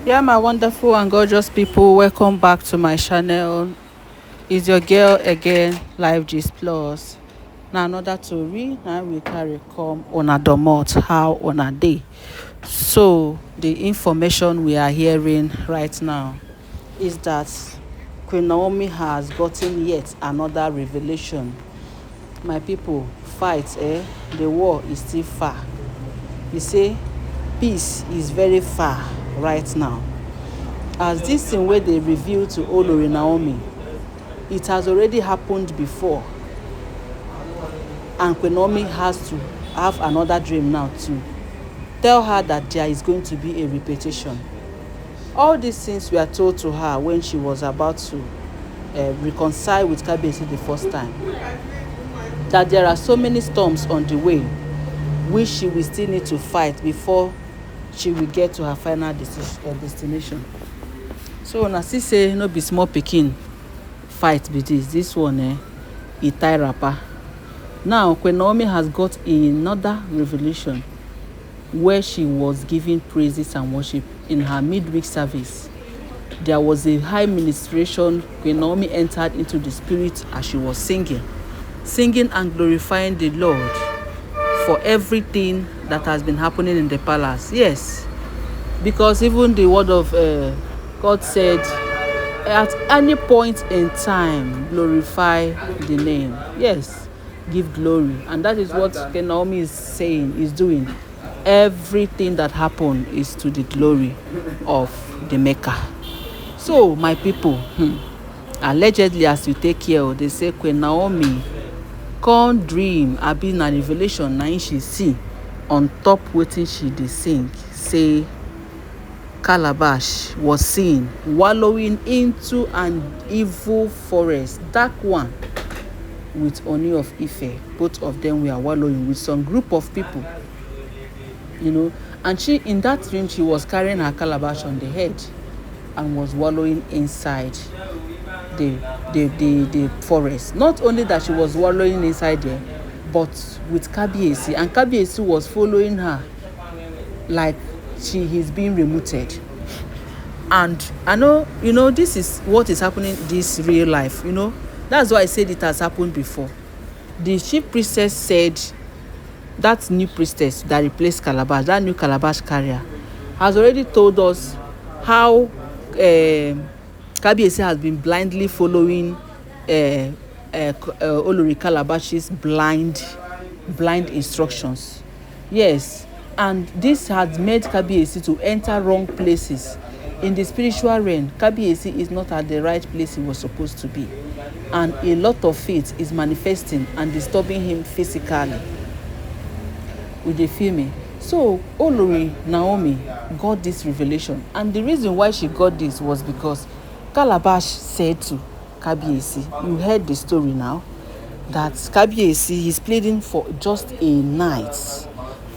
Yeah, my wonderful and gorgeous people, welcome back to my channel. It's your girl again, Live Gist Plus. Now another tori, now we carry come on a domot how on a day. So the information we are hearing right now is that Queen Naomi has gotten yet another revelation. My people, fight, the war is still far. You say peace is very far right now. As this thing wey they reveal to Olori Naomi, it has already happened before, and Queen Naomi has to have another dream now to tell her that there is going to be a repetition. All these things were told to her when she was about to reconcile with Kabiyesi the first time, that there are so many storms on the way which she will still need to fight before she will get to her final destination. So una see say no be small pikin fight be this one e tie wrapper. Now Queen Naomi has got another revelation where she was giving praises and worship in her midweek service. There was a high ministration. Queen Naomi entered into the spirit as she was singing and glorifying the Lord for everything that has been happening in the palace. Yes, because even the word of God said, at any point in time, glorify the name. Yes, give glory. And that is what Naomi is saying, is doing. Everything that happened is to the glory of the Maker. So, my people, allegedly, as you take care, they say Queen Naomi come dream, abi na revelation, na she see on top wetin she dey sing, say Calabash was seen wallowing into an evil forest, dark one, with Ooni of Ife. Both of them were wallowing with some group of people, and she, in that dream, she was carrying her calabash on the head and was wallowing inside the forest. Not only that she was wallowing inside there, but with Kabiyesi, and Kabiyesi was following her like she is being remuted. And I know, this is what is happening in this real life. That's why I said it has happened before. The chief priestess said that new priestess that replaced Calabash, that new Calabash carrier, has already told us how Kabiyesi has been blindly following Olori Calabash's blind instructions. Yes, and this has made Kabiyesi to enter wrong places. In the spiritual realm, Kabiyesi is not at the right place he was supposed to be, and a lot of it is manifesting and disturbing him physically. Would you feel me? So Olori Naomi got this revelation, and the reason why she got this was because Calabash said to Kabiyesi, you heard the story now, that Kabiyesi is pleading for just a night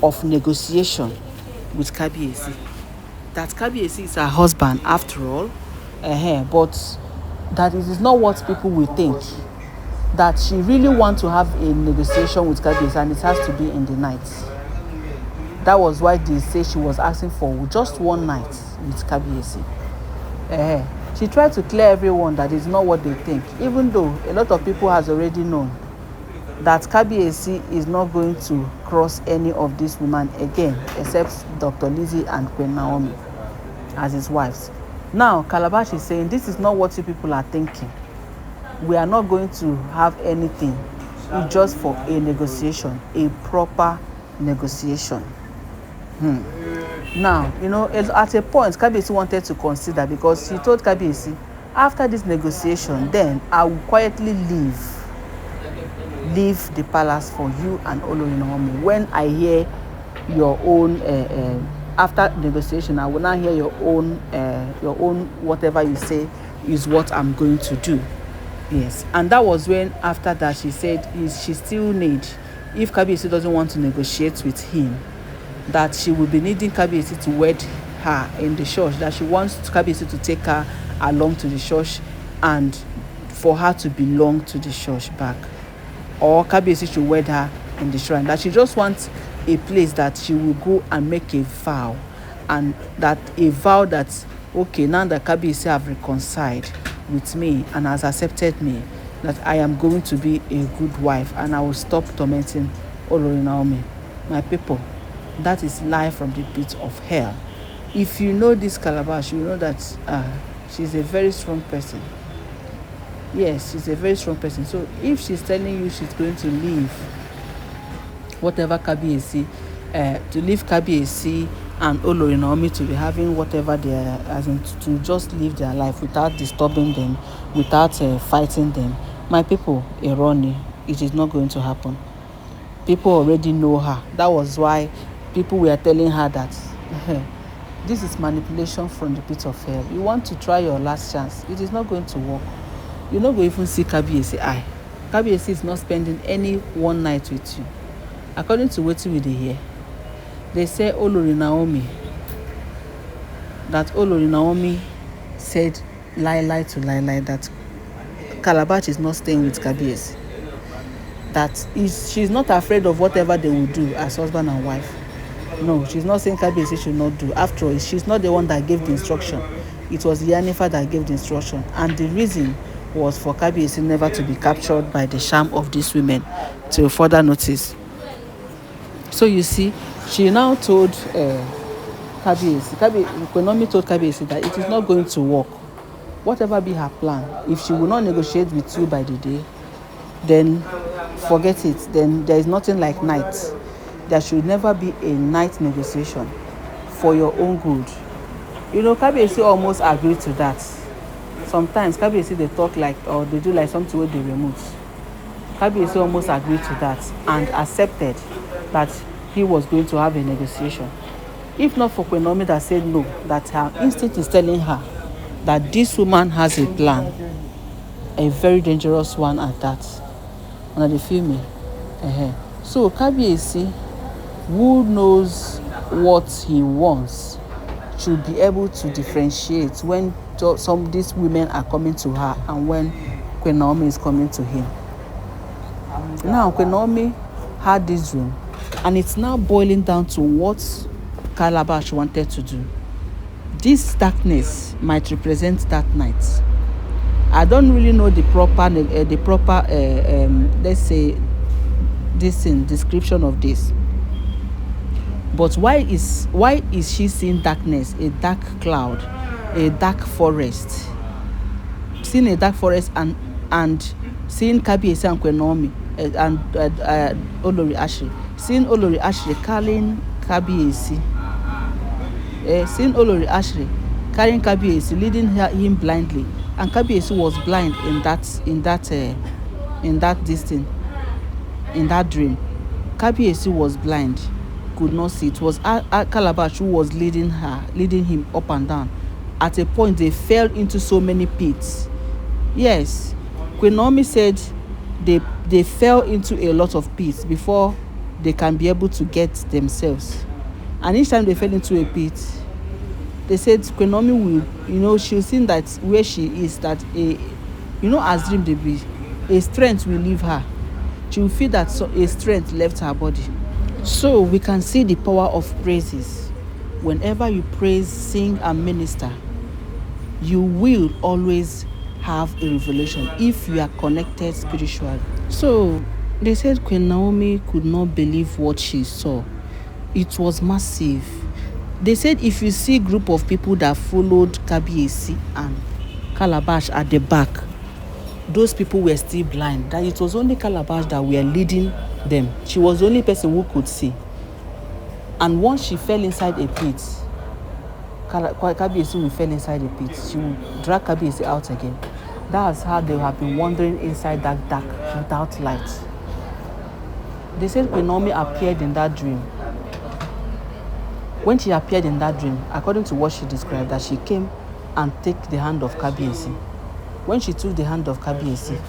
of negotiation with Kabiyesi. That Kabiyesi is her husband after all, but that it is not what people will think. That she really wants to have a negotiation with Kabiyesi, and it has to be in the night. That was why they say she was asking for just one night with Kabiyesi. She tried to clear everyone that it's not what they think, even though a lot of people has already known that Kabiyesi is not going to cross any of these women again, except Dr. Lizzie and Queen Naomi as his wives. Now Calabash is saying this is not what you people are thinking. We are not going to have anything. It's just for a negotiation, a proper negotiation. Now, at a point, Kabiyesi wanted to consider, because she told Kabiyesi, after this negotiation, then I will quietly leave the palace for you and Olori Naomi. When I hear your own, after negotiation, I will now hear your own whatever you say is what I'm going to do. Yes, and that was when, after that, she said she still needs, if Kabiyesi doesn't want to negotiate with him, that she will be needing Kabiyesi to wed her in the church, that she wants Kabiyesi to take her along to the church and for her to belong to the church back, or Kabiyesi should wed her in the shrine, that she just wants a place that she will go and make a vow, and that a vow that okay, now that Kabiyesi have reconciled with me and has accepted me, that I am going to be a good wife and I will stop tormenting Olori Naomi. My people, that is life from the pit of hell. If you know this Calabash, you know that she's a very strong person. Yes, she's a very strong person. So if she's telling you she's going to leave whatever Kabiyesi, to leave Kabiyesi and Olori Naomi to be having whatever they are, as in to just live their life without disturbing them, without fighting them, my people, Hôrrǒr, it is not going to happen. People already know her. That was why people were telling her that this is manipulation from the pit of hell. You want to try your last chance. It is not going to work. You're not going to even see Kabiyesi eye. Kabiyesi is not spending any one night with you. According to what we hear, they say Olori Naomi, that Olori Naomi said lie that Calabash is not staying with Kabiyesi. That she's not afraid of whatever they will do as husband and wife. No, she's not saying Kabiyesi should not do. After all, she's not the one that gave the instruction. It was Yanifa that gave the instruction. And the reason was for Kabiyesi never to be captured by the sham of these women till further notice. So you see, she now told Kabiyesi, Naomi told Kabiyesi that it is not going to work. Whatever be her plan, if she will not negotiate with you by the day, then forget it. Then there is nothing like night. There should never be a night negotiation for your own good. You know, Kabiyesi almost agreed to that. Sometimes Kabiyesi they talk like, or they do like something with the remote. Kabiyesi almost agreed to that and accepted that he was going to have a negotiation. If not for Naomi that said no, that her instinct is telling her that this woman has a plan, a very dangerous one at that. And they feel me. So Kabiyesi, who knows what he wants, should be able to differentiate when some of these women are coming to her and when Queen Naomi is coming to him. Now Queen Naomi had this dream, and it's now boiling down to what Calabash wanted to do. This darkness might represent that night. I don't really know the proper let's say this in description of this. But why is she seeing darkness, a dark cloud, a dark forest? Seeing a dark forest and seeing Kabiyesi and Queen Naomi and Olori Ashley. Seeing Olori Ashley carrying Kabiyesi. Seeing Olori Ashley carrying Kabiyesi, leading him blindly. And Kabiyesi was blind in that dream. Kabiyesi was blind, could not see. It was Calabash who was leading him up and down. At a point, they fell into so many pits. Yes, Queen Naomi said they fell into a lot of pits before they can be able to get themselves. And each time they fell into a pit, they said Queen Naomi will, she'll see that where she is, that as dream they be, a strength will leave her. She will feel that a strength left her body. So we can see the power of praises. Whenever you praise, sing, and minister, you will always have a revelation if you are connected spiritually. So they said Queen Naomi could not believe what she saw. It was massive. They said if you see a group of people that followed Kabiyesi and Calabash at the back, those people were still blind. That it was only Calabash that were leading them. She was the only person who could see. And once she fell inside a pit, Kabiyesi will fell inside a pit. She will drag Kabiyesi out again. That's how they have been wandering inside that dark without light. They said Queen Naomi appeared in that dream. When she appeared in that dream, according to what she described, that she came and took the hand of Kabiyesi. When she took the hand of Kabiyesi,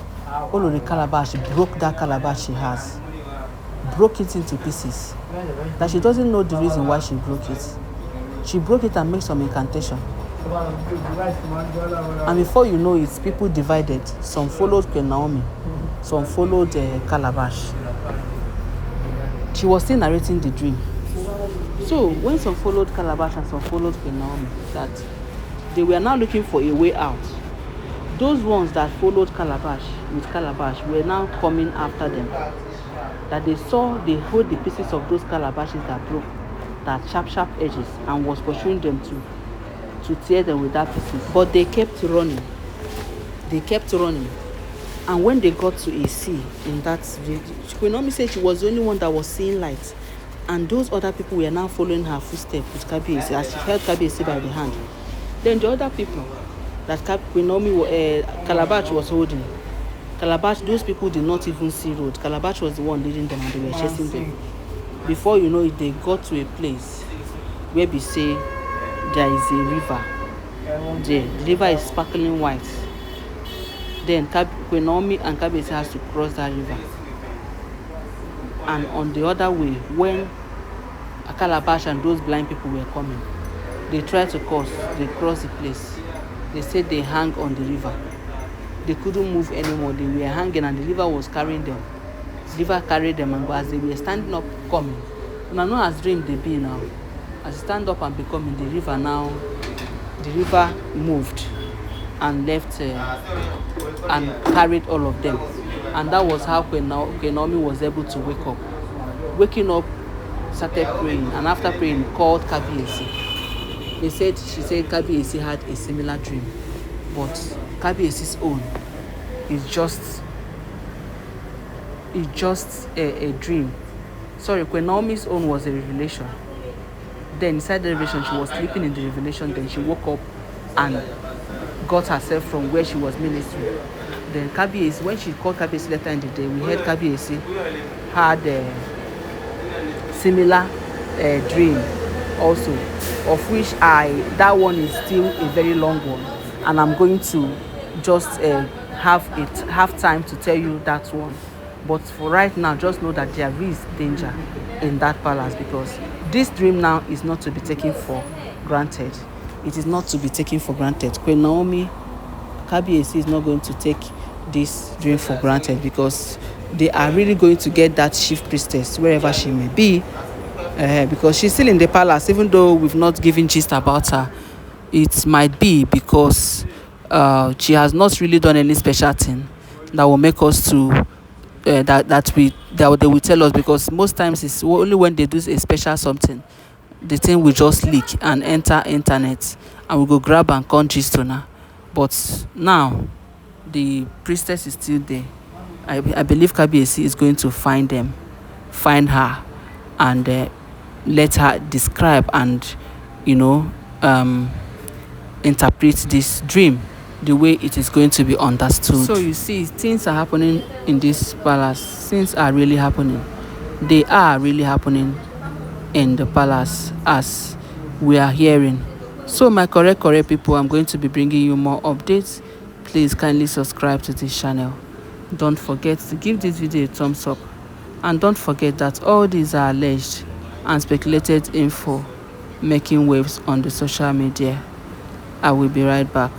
Olori Calabash broke that calabash she has. Broke it into pieces. That she doesn't know the reason why she broke it. She broke it and made some incantation. And before you know it, people divided. Some followed Queen Naomi. Some followed Calabash. She was still narrating the dream. So when some followed Calabash and some followed Queen Naomi, that They were now looking for a way out. Those ones that followed Calabash with Calabash were now coming after them. That they saw, they hold the pieces of those calabashes that broke, that sharp edges, and was pursuing them to tear them with that pieces. But they kept running. They kept running. And when they got to a sea in that Queen Naomi said she was the only one that was seeing light. And those other people were now following her footsteps with Kabiyesi as she held Kabiyesi by the hand. Then the other people that Queen Naomi, Calabash was holding, Calabash, those people did not even see road. Calabash was the one leading them and they were chasing them. Before you know it, they got to a place where we say there is a river. The river is sparkling white. Then Queen Naomi and Kabiyesi has to cross that river. And on the other way, when Calabash and those blind people were coming, they tried to cross. They crossed the place. They said they hung on the river. They couldn't move anymore. They were hanging and the river was carrying them. The river carried them, and as they were standing up coming, now know as dream they be now. As they stand up and be coming, the river moved and left and carried all of them. And that was how Queen Naomi was able to wake up. Waking up, started praying, and after praying, called Kabiyesi. She said Kabiyesi had a similar dream, but Kabiyesi's own is just a dream. Sorry, Queen Naomi's own was a revelation. Then inside the revelation, she was sleeping in the revelation. Then she woke up and got herself from where she was ministering. Then Kabiyesi, when she called Kabiyesi later in the day, we heard Kabiyesi had a similar dream also, of which that one is still a very long one, and I'm going to just have time to tell you that one. But for right now, just know that there is danger in that palace, because this dream now is not to be taken for granted. It is not to be taken for granted. Queen Naomi, Kabiyesi is not going to take this dream for granted, because they are really going to get that chief priestess wherever she may be, because she's still in the palace, even though we've not given gist about her. It might be because she has not really done any special thing that will make us to that they will tell us, because most times it's only when they do a special something, the thing will just leak and enter internet, and we go grab and come gist on her. But now the priestess is still there. I believe Kabiyesi is going to find her, and let her describe and interpret this dream the way it is going to be understood. So you see, things are happening in this palace. Things are really happening. They are really happening in the palace as we are hearing. So my correct people, I'm going to be bringing you more updates. Please kindly subscribe to this channel. Don't forget to give this video a thumbs up, and don't forget that all these are alleged and speculated info making waves on the social media. I will be right back.